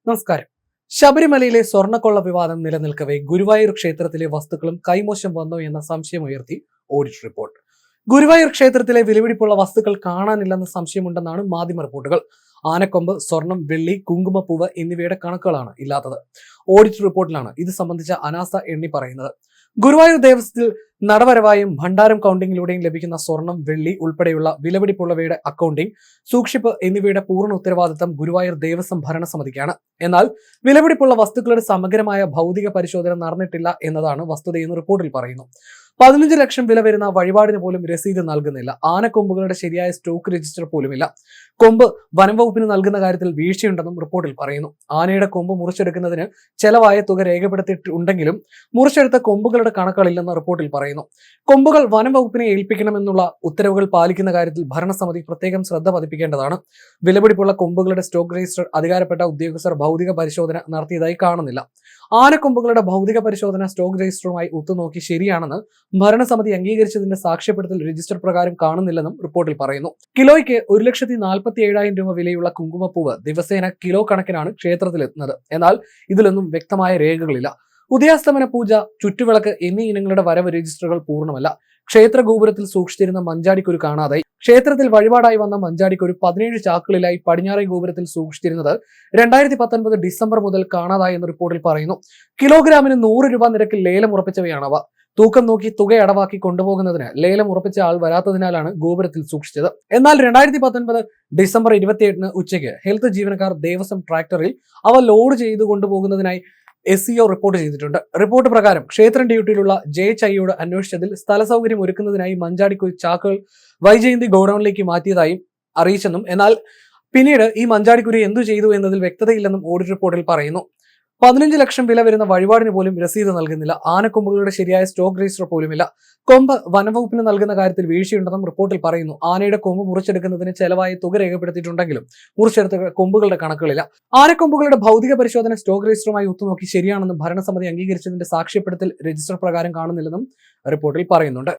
നമസ്കാരം. ശബരിമലയിലെ സ്വർണ്ണക്കൊള്ള വിവാദം നിലനിൽക്കവേ ഗുരുവായൂർ ക്ഷേത്രത്തിലെ വസ്തുക്കളും കൈമോശം വന്നോ എന്ന സംശയമുയർത്തി ഓഡിറ്റ് റിപ്പോർട്ട്. ഗുരുവായൂർ ക്ഷേത്രത്തിലെ വിലപിടിപ്പുള്ള വസ്തുക്കൾ കാണാനില്ലെന്ന സംശയമുണ്ടെന്നാണ് മാധ്യമ റിപ്പോർട്ടുകൾ. ആനക്കൊമ്പ്, സ്വർണം, വെള്ളി, കുങ്കുമപ്പൂവ് എന്നിവയുടെ കണക്കുകളാണ് ഇല്ലാത്തത്. ഓഡിറ്റ് റിപ്പോർട്ടിലാണ് ഇത് സംബന്ധിച്ച അനാസ്ഥ എണ്ണി പറയുന്നത്. ഗുരുവായൂർ ദേവസ്വത്തിൽ നടവരവായും ഭണ്ഡാരം കൗണ്ടിങ്ങിലൂടെയും ലഭിക്കുന്ന സ്വർണം, വെള്ളി ഉൾപ്പെടെയുള്ള വിലപിടിപ്പുള്ളവയുടെ അക്കൗണ്ടിംഗ്, സൂക്ഷിപ്പ് എന്നിവയുടെ പൂർണ്ണ ഉത്തരവാദിത്തം ഗുരുവായൂർ ദേവസ്വം ഭരണസമിതിക്കാണ്. എന്നാൽ വിലപിടിപ്പുള്ള വസ്തുക്കളുടെ സമഗ്രമായ ഭൗതിക പരിശോധന നടന്നിട്ടില്ല എന്നതാണ് വസ്തുതയെന്ന് റിപ്പോർട്ടിൽ പറയുന്നു. 15 ലക്ഷം വില വരുന്ന വഴിപാടിന് പോലും രസീത് നൽകുന്നില്ല. ആനക്കൊമ്പുകളുടെ ശരിയായ സ്റ്റോക്ക് രജിസ്റ്റർ പോലുമില്ല. കൊമ്പ് വനം വകുപ്പിന് നൽകുന്ന കാര്യത്തിൽ വീഴ്ചയുണ്ടെന്നും റിപ്പോർട്ടിൽ പറയുന്നു. ആനയുടെ കൊമ്പ് മുറിച്ചെടുക്കുന്നതിന് ചെലവായ തുക രേഖപ്പെടുത്തിയിട്ടുണ്ടെങ്കിലും മുറിച്ചെടുത്ത കൊമ്പുകളുടെ കണക്കുകളില്ലെന്ന് റിപ്പോർട്ടിൽ പറയുന്നു. കൊമ്പുകൾ വനം വകുപ്പിനെ ഏൽപ്പിക്കണമെന്നുള്ള ഉത്തരവുകൾ പാലിക്കുന്ന കാര്യത്തിൽ ഭരണസമിതി പ്രത്യേകം ശ്രദ്ധ പതിപ്പിക്കേണ്ടതാണ്. വിലപിടിപ്പുള്ള കൊമ്പുകളുടെ സ്റ്റോക്ക് രജിസ്റ്റർ അധികാരപ്പെട്ട ഉദ്യോഗസ്ഥർ ഭൗതിക പരിശോധന നടത്തിയതായി കാണുന്നില്ല. ആനക്കൊമ്പുകളുടെ ഭൗതിക പരിശോധന സ്റ്റോക്ക് രജിസ്റ്ററുമായി ഒത്തുനോക്കി ശരിയാണെന്ന് ഭരണസമിതി അംഗീകരിച്ചതിന്റെ സാക്ഷ്യപ്പെടുത്തൽ രജിസ്റ്റർ പ്രകാരം കാണുന്നില്ലെന്നും റിപ്പോർട്ടിൽ പറയുന്നു. കിലോയ്ക്ക് 1,47,000 രൂപ വിലയുള്ള കുങ്കുമപ്പൂവ് ദിവസേന കിലോ കണക്കിനാണ് ക്ഷേത്രത്തിലെത്തുന്നത്. എന്നാൽ ഇതിലൊന്നും വ്യക്തമായ രേഖകളില്ല. ഉദയാസ്തമന പൂജ, ചുറ്റുവിളക്ക് എന്നീ ഇനങ്ങളുടെ വരവ് രജിസ്റ്ററുകൾ പൂർണ്ണമല്ല. ക്ഷേത്ര ഗോപുരത്തിൽ സൂക്ഷിച്ചിരുന്ന മഞ്ചാടിക്കുരു കാണാതായി. ക്ഷേത്രത്തിൽ വഴിപാടായി വന്ന മഞ്ചാടിക്കുരു 17 ചാക്കുകളിലായി പടിഞ്ഞാറേ ഗോപുരത്തിൽ സൂക്ഷിച്ചിരുന്നത് 2019 ഡിസംബർ മുതൽ കാണാതായി എന്ന് റിപ്പോർട്ടിൽ പറയുന്നു. കിലോഗ്രാമിന് 100 രൂപ നിരക്കിൽ ലേലം ഉറപ്പിച്ചവയാണവ. തൂക്കം നോക്കി തുക അടവാക്കി കൊണ്ടുപോകുന്നതിന് ലേലം ഉറപ്പിച്ച ആൾ വരാത്തതിനാലാണ് ഗോപുരത്തിൽ സൂക്ഷിച്ചത്. എന്നാൽ 2019 ഡിസംബർ 28 ഉച്ചയ്ക്ക് ഹെൽത്ത് ജീവനക്കാർ ദേവസ്വം ട്രാക്ടറിൽ അവ ലോഡ് ചെയ്തു കൊണ്ടുപോകുന്നതിനായി SEO റിപ്പോർട്ട് ചെയ്തിട്ടുണ്ട്. റിപ്പോർട്ട് പ്രകാരം ക്ഷേത്രം ഡ്യൂട്ടിയിലുള്ള JHIയോട് അന്വേഷിച്ചതിൽ സ്ഥല സൗകര്യം ഒരുക്കുന്നതിനായി മഞ്ചാടിക്കുരു ചാക്കുകൾ വൈജയന്തി ഗോഡൌണിലേക്ക് മാറ്റിയതായും അറിയിച്ചെന്നും എന്നാൽ പിന്നീട് ഈ മഞ്ചാടിക്കുരു എന്തു ചെയ്തു എന്നതിൽ വ്യക്തതയില്ലെന്നും ഓഡിറ്റ് റിപ്പോർട്ടിൽ പറയുന്നു. 15 ലക്ഷം വില വരുന്ന വഴിപാടിന് പോലും രസീത് നൽകുന്നില്ല. ആനക്കൊമ്പുകളുടെ ശരിയായ സ്റ്റോക്ക് രജിസ്റ്റർ പോലുമില്ല. കൊമ്പ് വനംവകുപ്പിന് നൽകുന്ന കാര്യത്തിൽ വീഴ്ചയുണ്ടെന്നും റിപ്പോർട്ടിൽ പറയുന്നു. ആനയുടെ കൊമ്പ് മുറിച്ചെടുക്കുന്നതിന് ചെലവായ തുക രേഖപ്പെടുത്തിയിട്ടുണ്ടെങ്കിലും മുറിച്ചെടുത്ത കൊമ്പുകളുടെ കണക്കുകളില്ല. ആനക്കൊമ്പുകളുടെ ഭൗതിക പരിശോധന സ്റ്റോക്ക് രജിസ്റ്ററുമായി ഒത്തുനോക്കി ശരിയാണെന്നും ഭരണസമിതി അംഗീകരിച്ചതിന്റെ സാക്ഷ്യപ്പെടുത്തൽ രജിസ്റ്റർ പ്രകാരം കാണുന്നില്ലെന്നും റിപ്പോർട്ടിൽ പറയുന്നുണ്ട്.